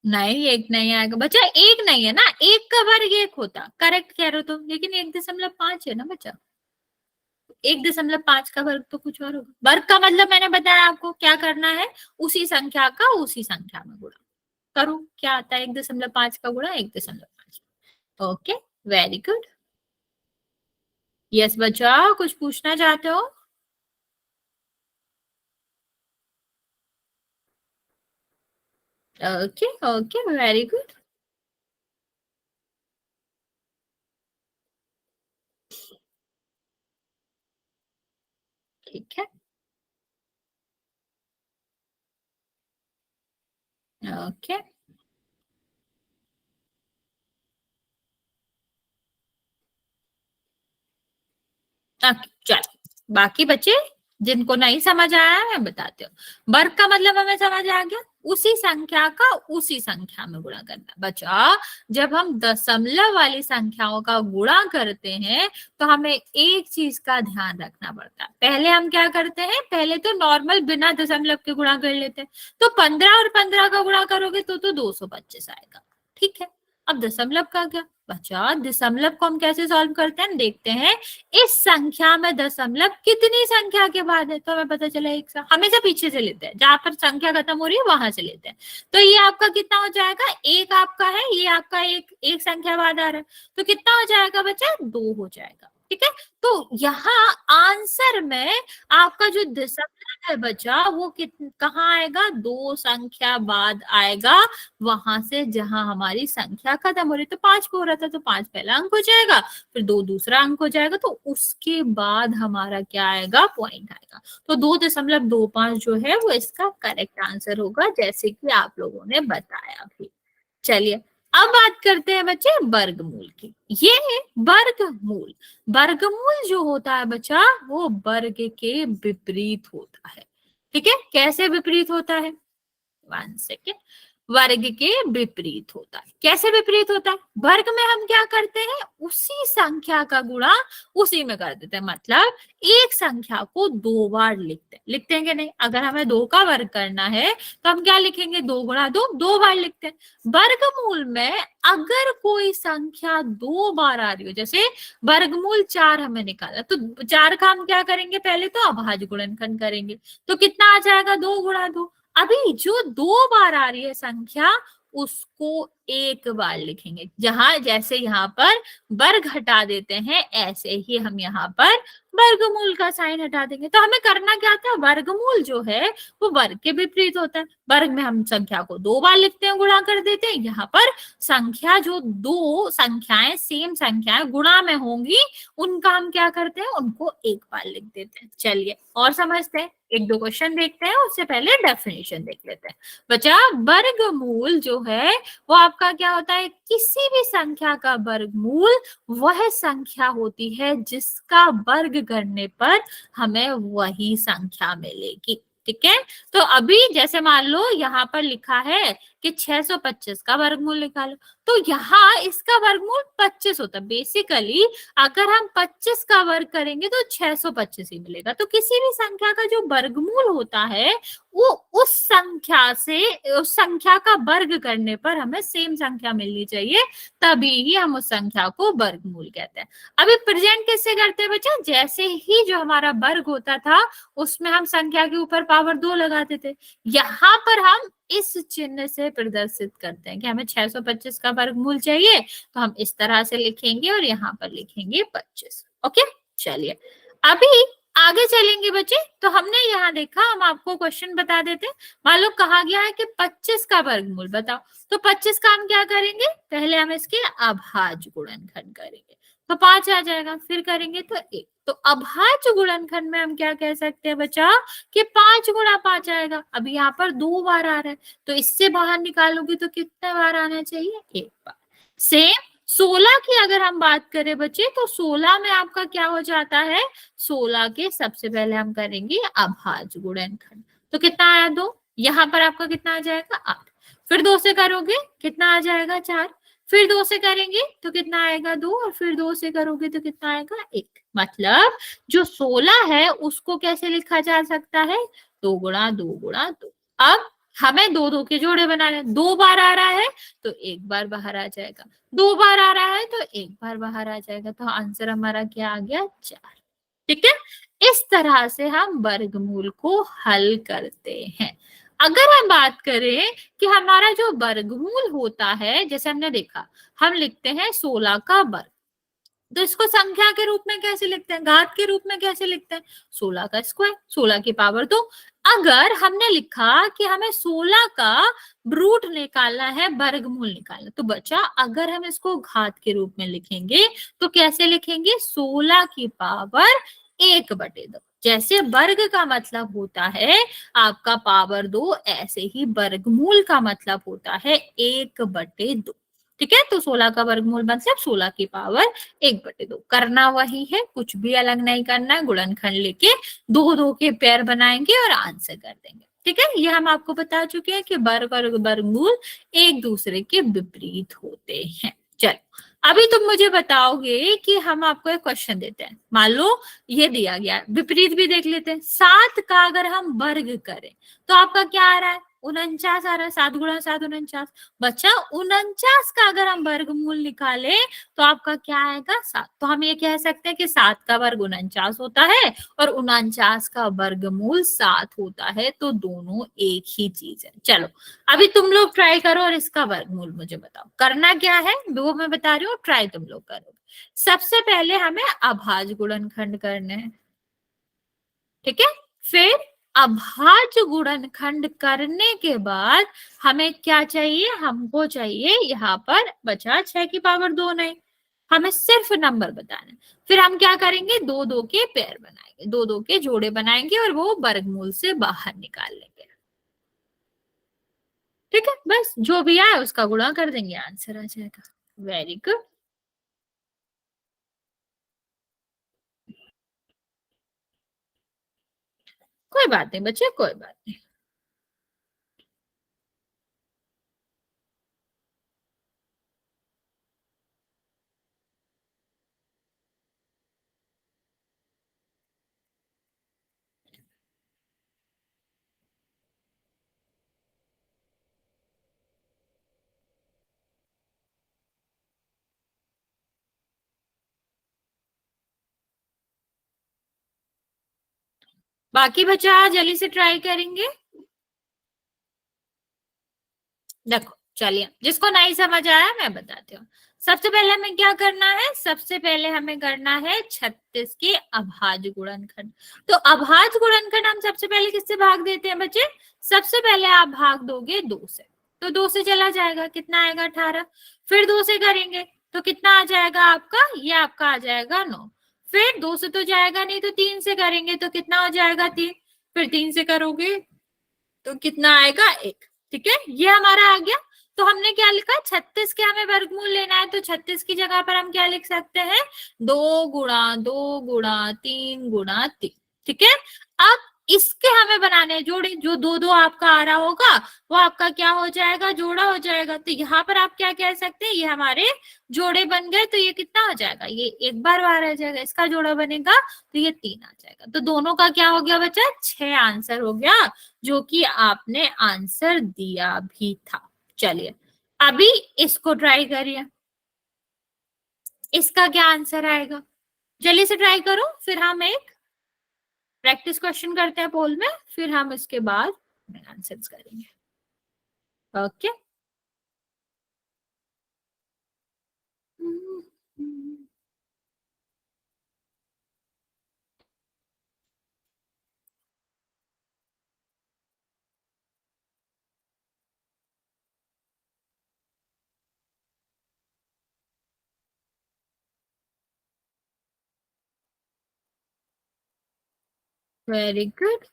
नहीं, एक नहीं आएगा बच्चा, एक नहीं है ना, एक का वर्ग एक होता, करेक्ट कह रहे हो तुम, लेकिन 1.5 है ना बच्चा। 1.5 का वर्ग तो कुछ और होगा। वर्ग का मतलब मैंने बताया आपको क्या करना है, उसी संख्या का उसी संख्या में गुणा करो। क्या आता है 1.5 का गुणा 1.5। Okay, very good. यस बच्चा, कुछ पूछना चाहते हो। Okay okay, very good. ठीक है, ओके। चलो बाकी बच्चे जिनको नहीं समझ आया मैं बताती हूँ। वर्ग का मतलब हमें समझ आ गया, उसी संख्या का उसी संख्या में गुणा करना। बच्चा जब हम दशमलव वाली संख्याओं का गुणा करते हैं, तो हमें एक चीज का ध्यान रखना पड़ता है। पहले हम क्या करते हैं, पहले तो नॉर्मल बिना दशमलव के गुणा कर लेते हैं। तो 15 और 15 का गुणा करोगे तो 225 आएगा। ठीक है, अब दशमलव का क्या बच्चा, दशमलव को हम कैसे सॉल्व करते हैं, देखते हैं इस संख्या में दशमलव कितनी संख्या के बाद है। तो हमें पता चला एक सा, हमेशा पीछे से लेते हैं, जहां पर संख्या खत्म हो रही है वहां से लेते हैं। तो ये आपका कितना हो जाएगा, एक आपका है, ये आपका एक संख्या बाद आ रहा है, तो कितना हो जाएगा बच्चा, 2 हो जाएगा। ठीक है, तो यहाँ आंसर में आपका जो दशमलव है बच्चा, वो कहाँ आएगा, 2 संख्या बाद आएगा, वहां से जहां हमारी संख्या खत्म हो रही। तो 5 पे हो रहा था, तो 5 पहला अंक हो जाएगा, फिर 2 दूसरा अंक हो जाएगा, तो उसके बाद हमारा क्या आएगा, पॉइंट आएगा। तो 2.25 जो है वो इसका करेक्ट आंसर होगा, जैसे कि आप लोगों ने बताया भी। चलिए अब बात करते हैं बच्चे वर्गमूल की। ये वर्गमूल, वर्गमूल जो होता है बच्चा, वो वर्ग के विपरीत होता है। ठीक है, कैसे विपरीत होता है, 1 सेकेंड। वर्ग के विपरीत होता है। कैसे विपरीत होता है, वर्ग में हम क्या करते हैं, उसी संख्या का गुणा उसी में कर देते हैं। मतलब एक संख्या को 2 बार लिखते हैं कि नहीं। अगर हमें 2 का वर्ग करना है तो हम क्या लिखेंगे, 2 गुणा 2, 2 बार लिखते हैं। वर्गमूल में अगर कोई संख्या 2 बार आ रही हो, जैसे वर्गमूल 4 हमें निकाला, तो 4 का हम क्या करेंगे, पहले तो अभाज्य गुणनखंड करेंगे, तो कितना आ जाएगा, 2 गुणा 2। अभी जो 2 बार आ रही है संख्या, उसको एक बार लिखेंगे। जहां जैसे यहाँ पर वर्ग हटा देते हैं, ऐसे ही हम यहाँ पर वर्गमूल का साइन हटा देंगे। तो हमें करना क्या था, वर्गमूल जो है वो वर्ग के विपरीत होता है। वर्ग में हम संख्या को 2 बार लिखते हैं, गुणा कर देते हैं। यहाँ पर संख्या जो 2 संख्याएं सेम संख्याएं गुणा में होंगी, उनका हम क्या करते हैं, उनको एक बार लिख देते हैं। चलिए और समझते हैं, 1-2 क्वेश्चन देखते हैं, उससे पहले डेफिनेशन देख लेते हैं। बच्चा वर्गमूल जो है वो आपका क्या होता है, किसी भी संख्या का वर्गमूल वह संख्या होती है जिसका वर्ग करने पर हमें वही संख्या मिलेगी। ठीक है, तो अभी जैसे मान लो यहाँ पर लिखा है कि कि 625 का वर्गमूल निकालो, तो यहाँ इसका वर्गमूल 25 होता है। बेसिकली अगर हम 25 का वर्ग करेंगे तो 625 ही मिलेगा। तो किसी भी संख्या का जो वर्गमूल होता है वो उस संख्या से, उस संख्या का वर्ग करने पर हमें सेम संख्या मिलनी चाहिए, तभी ही हम उस संख्या को वर्गमूल कहते हैं। अभी प्रेजेंट कैसे करते हैं बच्चा, जैसे ही जो हमारा वर्ग होता था उसमें हम संख्या के ऊपर पावर 2 लगाते थे, यहाँ पर हम इस चिन्ह से प्रदर्शित करते हैं कि हमें 625 का वर्गमूल चाहिए, तो हम इस तरह से लिखेंगे और यहाँ पर लिखेंगे 25। ओके, चलिए अभी आगे चलेंगे बच्चे। तो हमने यहाँ देखा, हम आपको क्वेश्चन बता देते हैं। मान लो कहा गया है कि 25 का वर्गमूल बताओ, तो 25 का हम क्या करेंगे, पहले हम इसके अभाज्य गुणनखंड करेंगे, तो 5 आ जाएगा, फिर करेंगे तो 1। तो अभाज्य गुणनखंड में हम क्या कह सकते हैं बच्चा कि 5 गुणा 5 आएगा। अभी यहाँ पर 2 बार आ रहा है, तो इससे बाहर निकालोगे तो कितने बार आना चाहिए, 1 बार। सेम 16 की अगर हम बात करें बच्चे, तो 16 में आपका क्या हो जाता है, 16 के सबसे पहले हम करेंगे अभाज्य गुणनखंड, तो कितना आया 2, यहाँ पर आपका कितना आ जाएगा 8, फिर 2 से करोगे कितना आ जाएगा 4, फिर 2 से करेंगे तो कितना आएगा 2, और फिर 2 से करोगे तो कितना आएगा 1। मतलब जो 16 है उसको कैसे लिखा जा सकता है, 2 गुणा 2 गुणा 2। अब हमें 2 2 के जोड़े बनाने, 2 बार आ रहा है तो 1 बार बाहर आ जाएगा, 2 बार आ रहा है तो 1 बार बाहर आ जाएगा, तो आंसर हमारा क्या आ गया 4। ठीक है, इस तरह से हम वर्गमूल को हल करते हैं। अगर हम बात करें कि हमारा जो वर्गमूल होता है, जैसे हमने देखा हम लिखते हैं 16 का वर्ग, तो इसको संख्या के रूप में कैसे लिखते हैं, घात के रूप में कैसे लिखते हैं, 16 का स्क्वायर, 16 की पावर 2। अगर हमने लिखा कि हमें 16 का रूट निकालना है, वर्गमूल निकालना, तो बच्चा अगर हम इसको घात के रूप में लिखेंगे तो कैसे लिखेंगे, 16 की पावर 1/2। जैसे वर्ग का मतलब होता है आपका पावर 2, ऐसे ही वर्गमूल का मतलब होता है 1/2। ठीक है, तो 16 का वर्गमूल मतलब 16 की पावर 1/2। करना वही है, कुछ भी अलग नहीं करना है, गुणनखंड लेके 2 2 के पेयर बनाएंगे और आंसर कर देंगे। ठीक है, ये हम आपको बता चुके हैं कि वर्ग और वर्गमूल एक दूसरे के विपरीत होते हैं। चलो अभी तुम मुझे बताओगे कि हम आपको एक क्वेश्चन देते हैं, मान लो ये दिया गया, विपरीत भी देख लेते हैं। 7 का अगर हम वर्ग करें तो आपका क्या आ रहा है, 49 आ रहा है, 7 गुणा 7 49। बच्चा 49 का अगर हम वर्गमूल निकाले तो आपका क्या आएगा 7। तो हम ये कह सकते हैं कि 7 का वर्ग 49 होता है और 49 का वर्गमूल 7 होता है, तो दोनों एक ही चीज है। चलो अभी तुम लोग ट्राई करो और इसका वर्गमूल मुझे बताओ। करना क्या है वो मैं बता रही हूँ, ट्राई तुम लोग करो। सबसे पहले हमें अभाज्य गुणनखंड करने हैं, ठीक है, फिर अभाज्य गुणनखंड करने के बाद हमें क्या चाहिए, हमको चाहिए यहाँ पर बचा 6 की पावर 2 नहीं, हमें सिर्फ नंबर बताना है। फिर हम क्या करेंगे, 2 2 के पेयर बनाएंगे, 2 2 के जोड़े बनाएंगे और वो वर्गमूल से बाहर निकाल लेंगे। ठीक है, बस जो भी आए उसका गुणा कर देंगे, आंसर आ जाएगा। वेरी गुड, कोई बात नहीं बच्चे, कोई बात नहीं। बाकी बच्चा जल्दी से ट्राई करेंगे। देखो चलिए, जिसको नहीं समझ आया मैं बताती हूँ। सबसे पहले हमें क्या करना है, सबसे पहले हमें करना है 36 के अभाज्य गुणनखंड। तो अभाज्य गुणनखंड हम सबसे पहले किससे भाग देते हैं बच्चे, सबसे पहले आप भाग दोगे 2 से, तो 2 से चला जाएगा, कितना आएगा 18। फिर 2 से करेंगे तो कितना आ जाएगा आपका, ये आपका आ जाएगा 9। फिर 2 से तो जाएगा नहीं, तो 3 से करेंगे तो कितना हो जाएगा 3। फिर 3 से करोगे तो कितना आएगा 1। ठीक है, ये हमारा आ गया। तो हमने क्या लिखा, 36 के हमें वर्गमूल लेना है, तो 36 की जगह पर हम क्या लिख सकते हैं, 2 गुणा 2 गुणा 3 गुणा 3। ठीक है, अब इसके हमें बनाने हैं जोड़े, जो दो दो आपका आ रहा होगा वो आपका क्या हो जाएगा, जोड़ा हो जाएगा। तो यहाँ पर आप क्या कह सकते हैं, ये हमारे जोड़े बन गए। तो ये कितना हो जाएगा, ये एक बार बार आ जाएगा, इसका जोड़ा बनेगा तो ये 3 आ जाएगा। तो दोनों का क्या हो गया बच्चा, 6 आंसर हो गया, जो कि आपने आंसर दिया भी था। चलिए अभी इसको ट्राई करिए, इसका क्या आंसर आएगा, जल्दी से ट्राई करो, फिर हम एक प्रैक्टिस क्वेश्चन करते हैं पोल में, फिर हम इसके बाद आंसर्स करेंगे। Okay, very good.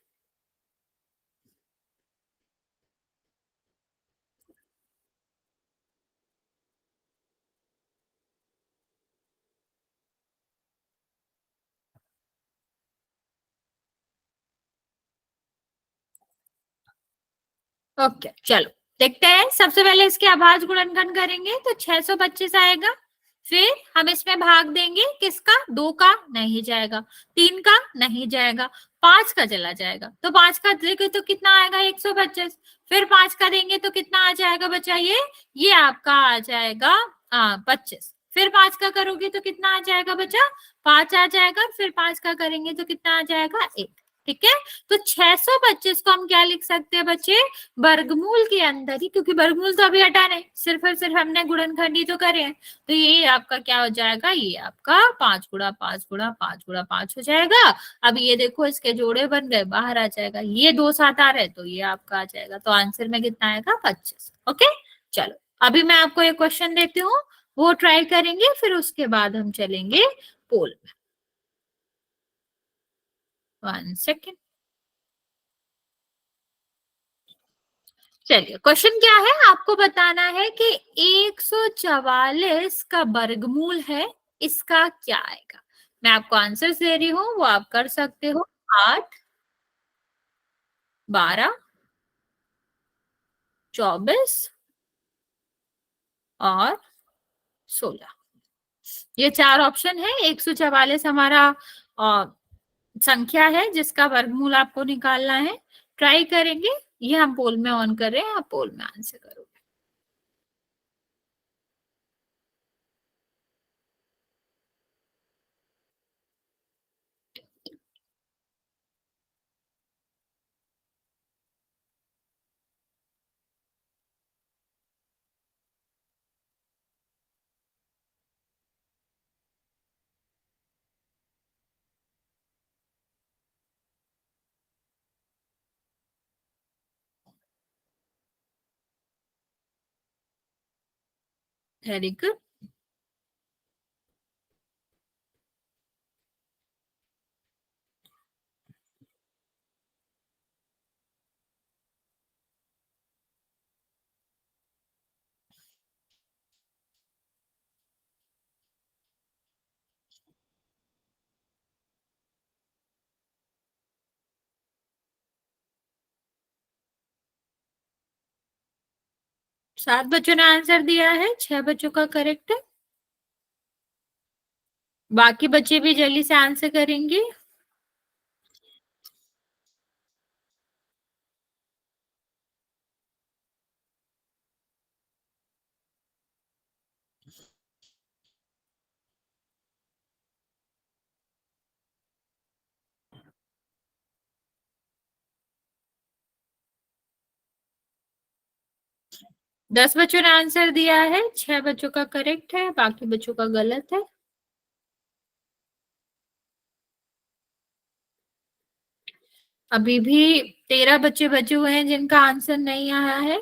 ओके चलो देखते हैं, सबसे पहले इसके आभाज्य गुणनखंड करेंगे तो 625 आएगा। फिर हम इसमें भाग देंगे, किसका, 2 का नहीं जाएगा, 3 का नहीं जाएगा, 5 का चला जाएगा। तो 5 का देंगे तो कितना आएगा, 125। फिर 5 का देंगे तो कितना आ जाएगा बच्चा, ये आपका आ जाएगा 25। फिर 5 का करोगे तो कितना आ जाएगा बच्चा, 5 आ जाएगा। फिर 5 का करेंगे तो कितना आ जाएगा, 1। ठीक है, तो 625 को हम क्या लिख सकते हैं बच्चे, वर्गमूल के अंदर ही, क्योंकि वर्गमूल तो अभी हटा नहीं, सिर्फ और सिर्फ हमने गुणनखंड ही तो करे हैं। तो ये आपका क्या हो जाएगा, ये आपका 5 गुणा 5 गुणा 5 गुणा 5 हो जाएगा। अब ये देखो इसके जोड़े बन गए, बाहर आ जाएगा, ये 2 साथ आ रहे तो ये आपका आ जाएगा। तो आंसर में कितना आएगा, 25। ओके चलो अभी मैं आपको एक क्वेश्चन देती हूँ, वो ट्राई करेंगे, फिर उसके बाद हम चलेंगे पोल में। 1 सेकेंड। चलिए क्वेश्चन क्या है, आपको बताना है कि 144 का वर्गमूल है, इसका क्या आएगा। मैं आपको आंसर दे रही हूँ, वो आप कर सकते हो। 8, 12, 24 और 16, ये 4 ऑप्शन है। 144 हमारा अ, संख्या है जिसका वर्गमूल आपको निकालना है। ट्राई करेंगे, ये हम पोल में ऑन कर रहे हैं, आप पोल में आंसर करोगे। Very good. 7 बच्चों ने आंसर दिया है, 6 बच्चों का करेक्ट है। बाकी बच्चे भी जल्दी से आंसर करेंगे। 10 बच्चों ने आंसर दिया है, 6 बच्चों का करेक्ट है, बाकी बच्चों का गलत है। अभी भी 13 बच्चे बचे हुए हैं जिनका आंसर नहीं आया है।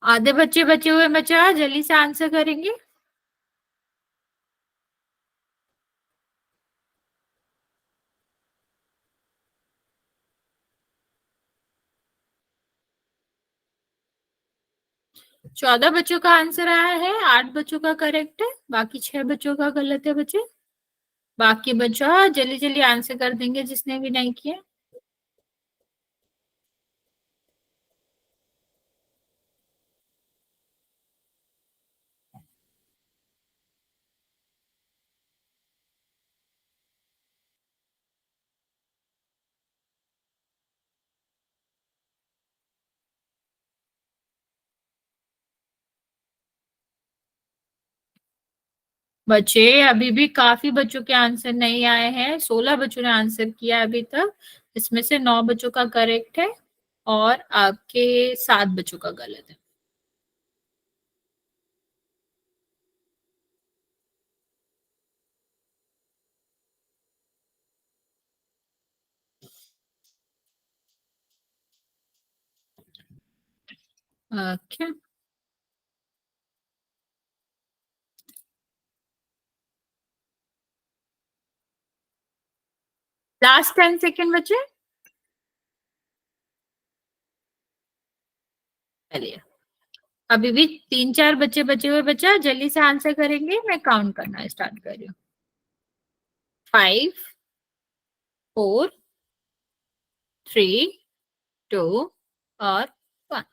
आधे बच्चे बचे हुए, बच्चा जल्दी से आंसर करेंगे। 14 बच्चों का आंसर आया है, 8 बच्चों का करेक्ट है, बाकी 6 बच्चों का गलत है बच्चे। बाकी बच्चों जल्दी जल्दी आंसर कर देंगे जिसने भी नहीं किया। बच्चे अभी भी काफी बच्चों के आंसर नहीं आए हैं, 16 बच्चों ने आंसर किया अभी तक, इसमें से 9 बच्चों का करेक्ट है और आपके 7 बच्चों का गलत है। ओके, लास्ट 10 सेकेंड बचे। चलिए, अभी भी 3 4 बच्चे बचे हुए, बच्चा जल्दी से आंसर करेंगे, मैं काउंट करना स्टार्ट कर रही हूँ। 5 4 3 2 और 1।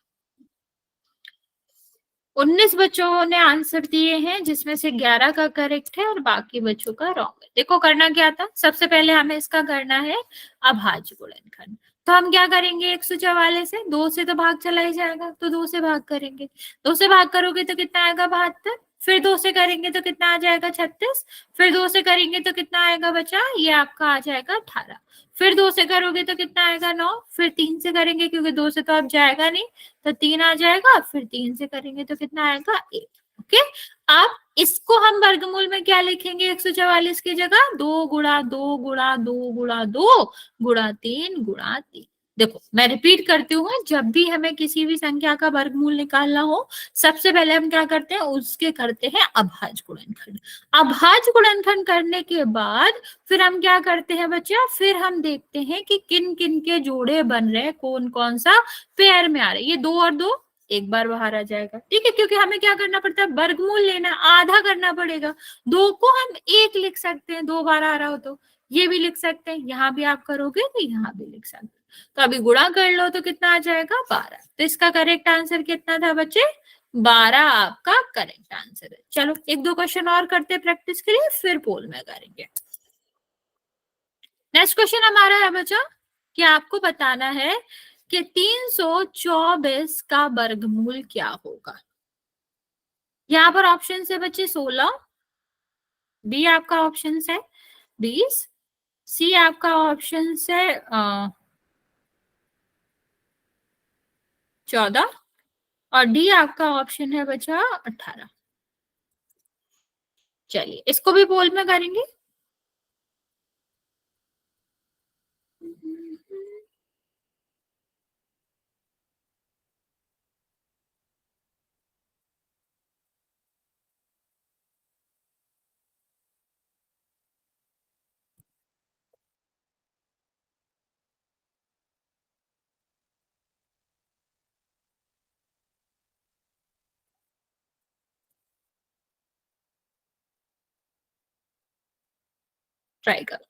19 बच्चों ने आंसर दिए हैं जिसमें से 11 का करेक्ट है और बाकी बच्चों का रॉन्ग है। देखो करना क्या था, सबसे पहले हमें इसका करना है अभाज्य गुणनखंड। तो हम क्या करेंगे, 144 से 2 से तो भाग चला ही जाएगा, तो 2 से भाग करेंगे। 2 से भाग करोगे तो कितना आएगा, 72। फिर 2 से करेंगे तो कितना आ जाएगा, 36। फिर 2 से करेंगे तो कितना आएगा बचा, ये आपका आ जाएगा 18। फिर 2 से करोगे तो कितना आएगा, 9। फिर 3 से करेंगे क्योंकि 2 से तो अब जाएगा नहीं, तो 3 आ जाएगा। फिर 3 से करेंगे तो कितना आएगा, 1। ओके, अब इसको हम वर्गमूल में क्या लिखेंगे, 144 की जगह 2 गुणा 2 गुणा 2 गुणा 2 गुणा 3 गुणा 3। देखो मैं रिपीट करती हूँ, जब भी हमें किसी भी संख्या का वर्गमूल निकालना हो, सबसे पहले हम क्या करते हैं, उसके करते हैं अभाज्य गुणनखंड। अभाज्य गुणनखंड करने के बाद फिर हम क्या करते हैं बच्चा, फिर हम देखते हैं कि किन किन के जोड़े बन रहे हैं, कौन कौन सा पेयर में आ रहे हैं। ये 2 और 2 एक बार बाहर आ जाएगा, ठीक है, क्योंकि हमें क्या करना पड़ता है, वर्गमूल लेना, आधा करना पड़ेगा। 2 को हम 1 लिख सकते हैं, 2 बार आ रहा हो तो ये भी लिख सकते हैं, यहाँ भी आप करोगे तो यहाँ भी लिख सकते हैं। तो अभी गुणा कर लो तो कितना आ जाएगा, 12। तो इसका करेक्ट आंसर कितना था बच्चे, 12 आपका करेक्ट आंसर है। चलो एक दो क्वेश्चन और करते हैं प्रैक्टिस के लिए, फिर पोल में करेंगे। नेक्स्ट क्वेश्चन हमारा है बच्चा कि आपको बताना है कि 324 का वर्गमूल क्या होगा। यहाँ पर ऑप्शन है बच्चे 16, बी आपका ऑप्शन है 20, सी आपका ऑप्शन है 14 और डी आपका ऑप्शन है बच्चा 18। चलिए इसको भी पोल में करेंगे। ट्राई करो।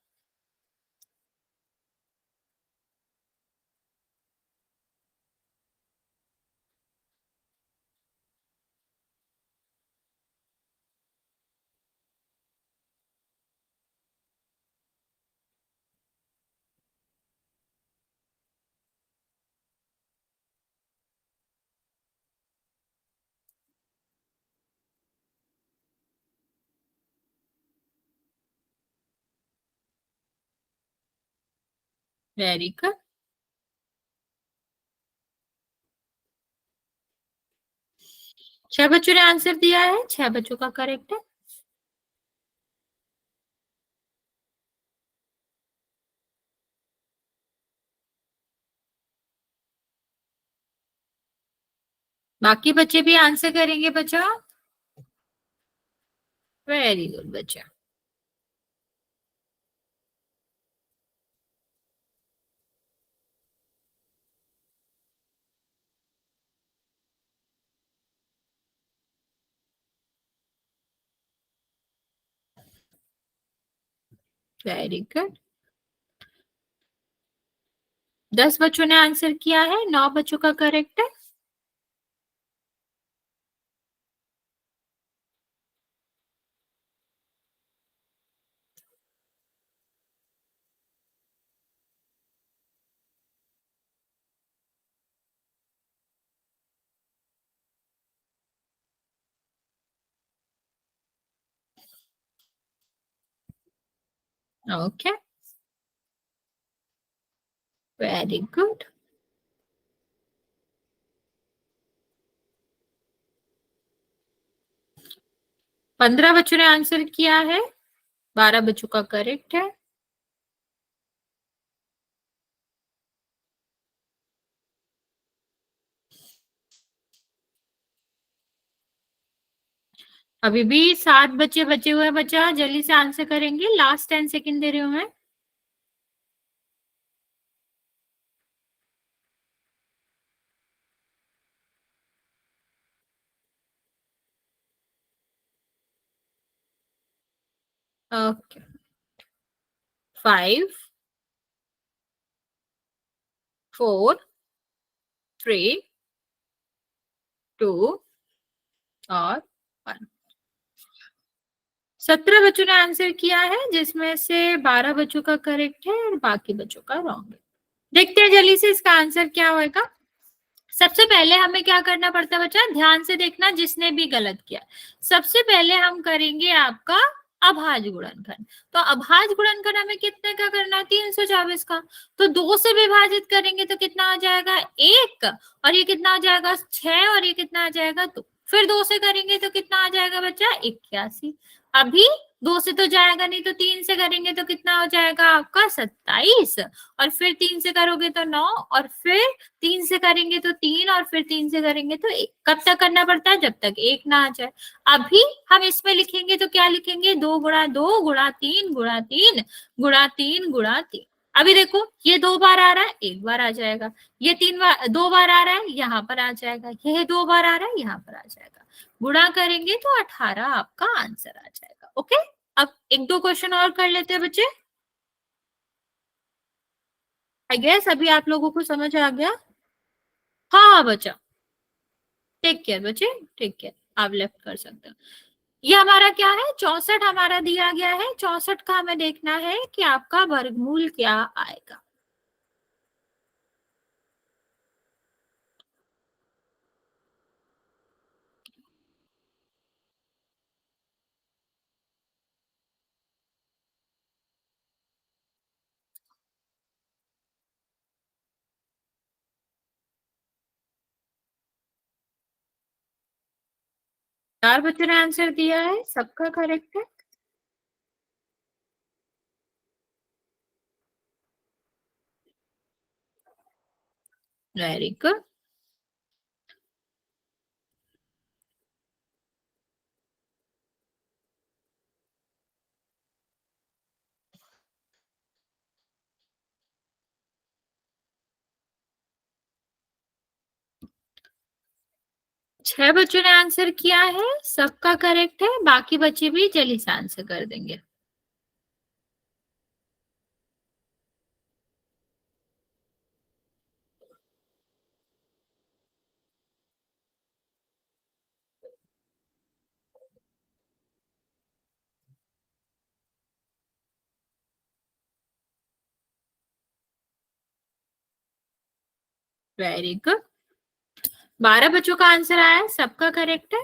Very good. 6 बच्चों ने आंसर दिया है, 6 बच्चों का करेक्ट है। बाकी बच्चे भी आंसर करेंगे बच्चा। वेरी गुड बच्चा। Very good. 10 बच्चों ने आंसर किया है, 9 बच्चों का करेक्ट है। Okay, very good. 15 बच्चों ने आंसर किया है, 12 बच्चों का करेक्ट है। अभी भी 7 बच्चे बचे हुए हैं, बच्चा जल्दी से आंसर करेंगे, लास्ट 10 सेकंड दे रही हूं मैं। ओके, 5, 4, 3, 2 और 1। 17 बच्चों ने आंसर किया है, जिसमें से 12 बच्चों का करेक्ट है और बाकी बच्चों का रॉन्ग है। देखते हैं जल्दी से इसका आंसर क्या होगा। सबसे पहले हमें क्या करना पड़ता है बच्चा, ध्यान से देखना जिसने भी गलत किया। सबसे पहले हम करेंगे आपका अभाज्य गुणनखंड। तो अभाज्य गुणनखंड हमें कितने का करना है, 324 का। तो 2 से विभाजित करेंगे तो कितना आ जाएगा, 1। और ये कितना आ जाएगा, 6। और ये कितना आ जाएगा, 2। फिर 2 से करेंगे तो कितना आ जाएगा बच्चा, 81। अभी 2 से तो जाएगा नहीं, तो 3 से करेंगे तो कितना हो जाएगा आपका, 27। और फिर 3 से करोगे तो 9। और फिर 3 से करेंगे तो 3। और फिर 3 से करेंगे तो 1। कब तक करना पड़ता है, जब तक 1 ना आ जाए। अभी हम इसमें लिखेंगे तो क्या लिखेंगे, 2 गुणा 2 गुणा 3 गुणा 3 गुणा 3 गुणा 3। अभी देखो ये 2 बार आ रहा है, 1 बार आ जाएगा। ये 3 बार, 2 बार आ रहा है, यहाँ पर आ जाएगा। ये 2 बार आ रहा है, यहाँ पर आ जाएगा। गुणा करेंगे तो 18 आपका आंसर आ जाएगा। ओके, अब एक दो क्वेश्चन और कर लेते हैं बच्चे। आई गेस अभी आप लोगों को समझ आ गया। हाँ हाँ बच्चा, टेक केयर बच्चे, टेक केयर। आप लेफ्ट कर सकते हो। ये हमारा क्या है, 64 हमारा दिया गया है। 64 का हमें देखना है कि आपका वर्गमूल क्या आएगा। चार बच्चों ने आंसर दिया है, सबका करेक्ट है। Very good. 6 बच्चों ने आंसर किया है, सबका करेक्ट है। बाकी बच्चे भी जल्दी से आंसर कर देंगे। Very good. 12 बच्चों का आंसर आया है, सबका करेक्ट है।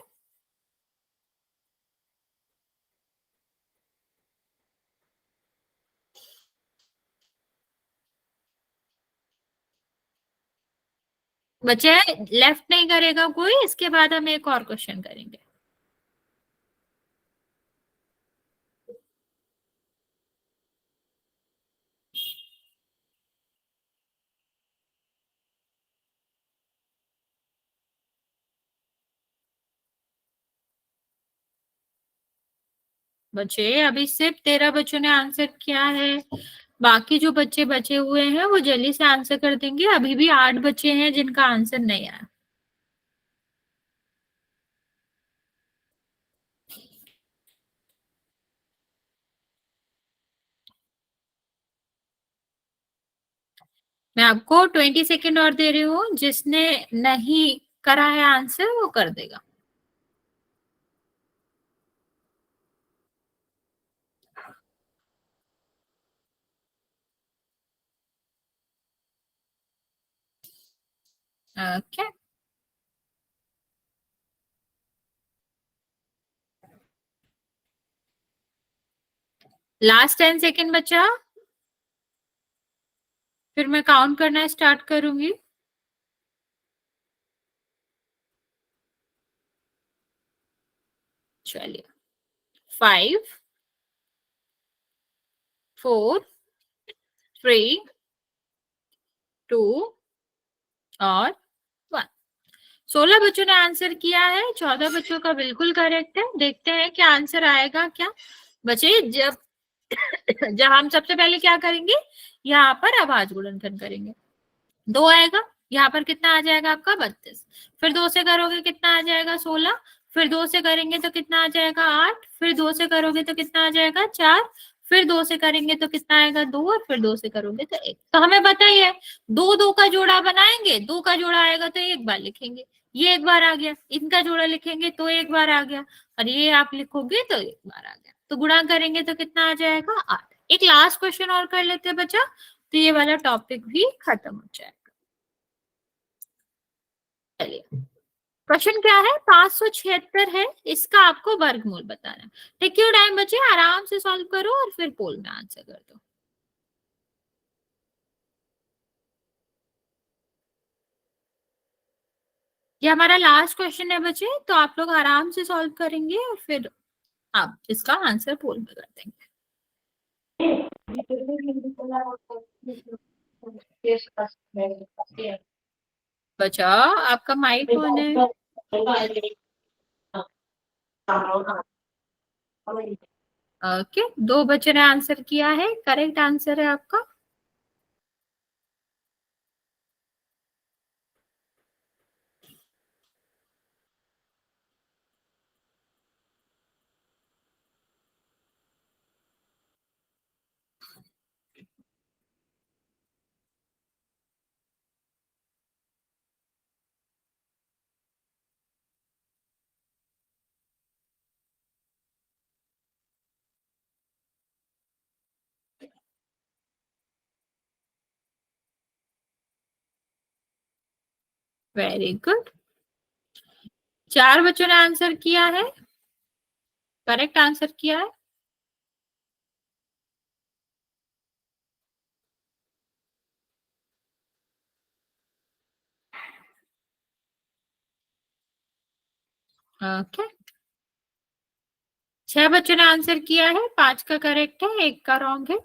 बच्चे लेफ्ट नहीं करेगा कोई, इसके बाद हम एक और क्वेश्चन करेंगे। बच्चे अभी सिर्फ 13 बच्चों ने आंसर किया है। बाकी जो बच्चे बचे हुए हैं वो जल्दी से आंसर कर देंगे। अभी भी 8 बच्चे हैं जिनका आंसर नहीं आया। मैं आपको 20 सेकेंड और दे रही हूँ, जिसने नहीं करा है आंसर वो कर देगा। ओके, लास्ट 10 सेकेंड बचा, फिर मैं काउंट करना स्टार्ट करूंगी। चलिए, 5, 4, 3, 2 और 1। 16 बच्चों ने आंसर किया है, 14 बच्चों का बिल्कुल करेक्ट है। देखते हैं क्या आंसर आएगा क्या। बच्चे जब जब हम सबसे पहले क्या करेंगे, यहाँ पर आवाज गुणनखंड करेंगे। 2 आएगा, यहाँ पर कितना आ जाएगा आपका 32। फिर 2 से करोगे कितना आ जाएगा 16। फिर 2 से करेंगे तो कितना आ जाएगा 8। फिर 2 से करोगे तो कितना आ जाएगा 4। फिर 2 से करेंगे तो कितना आएगा 2। और फिर 2 से करोगे तो 1। तो हमें पता ही है, 2 2 का जोड़ा बनाएंगे, 2 का जोड़ा आएगा तो एक बार लिखेंगे, ये एक बार आ गया। इनका जोड़ा लिखेंगे तो एक बार आ गया, और ये आप लिखोगे तो एक बार आ गया। तो गुणा करेंगे तो कितना आ जाएगा 8। एक लास्ट क्वेश्चन और कर लेते हैं बच्चा, तो ये वाला टॉपिक भी खत्म हो जाएगा। चलिए, क्वेश्चन क्या है, 576 है, इसका आपको वर्गमूल बताना है। टेक योर टाइम बच्चे, आराम से सॉल्व करो और फिर पोल में आंसर कर दो। ये हमारा लास्ट क्वेश्चन है बच्चे, तो आप लोग आराम से सॉल्व करेंगे और फिर आप इसका आंसर पोल में कर देंगे। बच्चा आपका माइक ऑन है। ओके, 2 बच्चे ने आंसर किया है, करेक्ट आंसर है आपका। वेरी गुड, 4 बच्चों ने आंसर किया है, करेक्ट आंसर किया है। ओके, 6 बच्चों ने आंसर किया है, 5 का करेक्ट है, 1 का रॉन्ग है।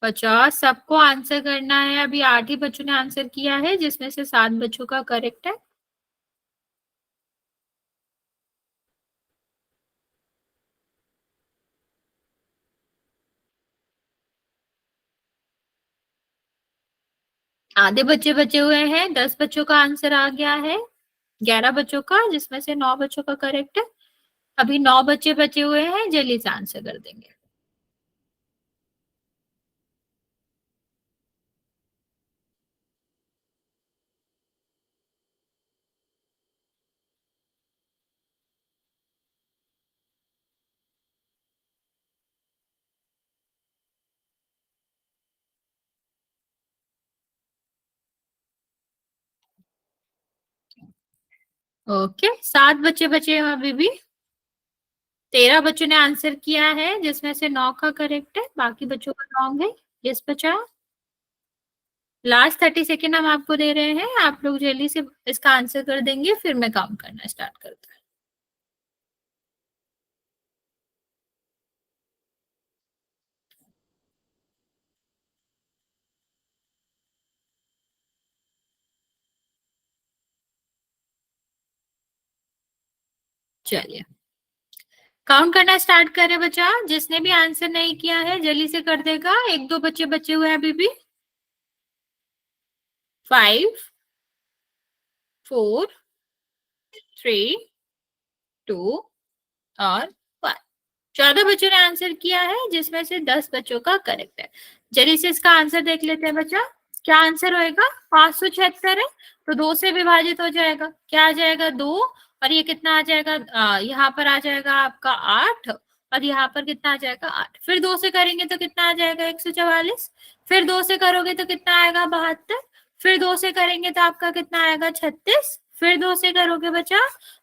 बच्चा सबको आंसर करना है, अभी 8 ही बच्चों ने आंसर किया है, जिसमें से 7 बच्चों का करेक्ट है। आधे बच्चे बचे हुए हैं, 10 बच्चों का आंसर आ गया है, 11 बच्चों का, जिसमें से 9 बच्चों का करेक्ट है। अभी 9 बच्चे बचे हुए हैं, जल्दी से आंसर कर देंगे। ओके, 7 बच्चे बचे हैं अभी भी। 13 बच्चों ने आंसर किया है, जिसमें से 9 का करेक्ट है, बाकी बच्चों का रॉन्ग है। यस बचा, लास्ट 30 सेकेंड हम आपको दे रहे हैं, आप लोग जल्दी से इसका आंसर कर देंगे, फिर मैं काउंट करना स्टार्ट करता हूँ। चलिए, काउंट करना स्टार्ट करें बच्चा, जिसने भी आंसर नहीं किया है जल्दी से कर देगा, 1 2 बच्चे बचे हुए हैं अभी भी। 5, 4, 3, 2 और 1। 14 बच्चों ने आंसर किया है, जिसमें से 10 बच्चों का करेक्ट है। जल्दी से इसका आंसर देख लेते हैं बच्चा। क्या आंसर होएगा? 576 है, तो 2 से विभाजित हो जाएगा। क्या आ जाएगा? 2, और ये कितना आ जाएगा? यहाँ पर आ जाएगा आपका 8, और यहाँ पर कितना आ जाएगा? 8। फिर 2 से करेंगे तो कितना आ जाएगा? 144। फिर 2 से करोगे तो कितना आएगा? 72। फिर 2 से करेंगे तो आपका कितना आएगा? 36। फिर 2 से करोगे बच्चा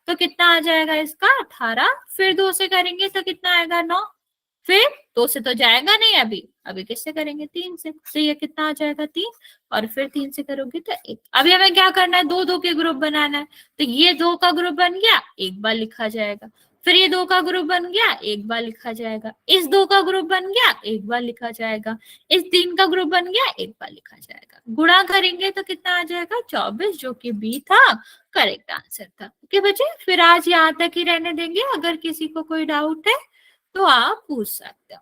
तो कितना आ जाएगा इसका? 18। फिर 2 से करेंगे तो कितना आएगा? 9। फिर 2 से तो जाएगा नहीं, अभी अभी किससे करेंगे? 3 से। तो ये कितना आ जाएगा? 3। और फिर 3 से करोगे तो 1। अभी हमें क्या करना है? 2 2 के ग्रुप बनाना है। तो ये 2 का ग्रुप बन गया, एक बार लिखा जाएगा। फिर ये 2 का ग्रुप बन गया, एक बार लिखा जाएगा। इस 2 का ग्रुप बन गया, एक बार लिखा जाएगा। इस 3 का ग्रुप बन गया, एक बार लिखा जाएगा। गुणा करेंगे तो कितना आ जाएगा? 24, जो कि बी था, करेक्ट आंसर था। ओके बच्चे, फिर आज यहाँ तक ही रहने देंगे। अगर किसी को कोई डाउट है तो आप पूछ सकते हो।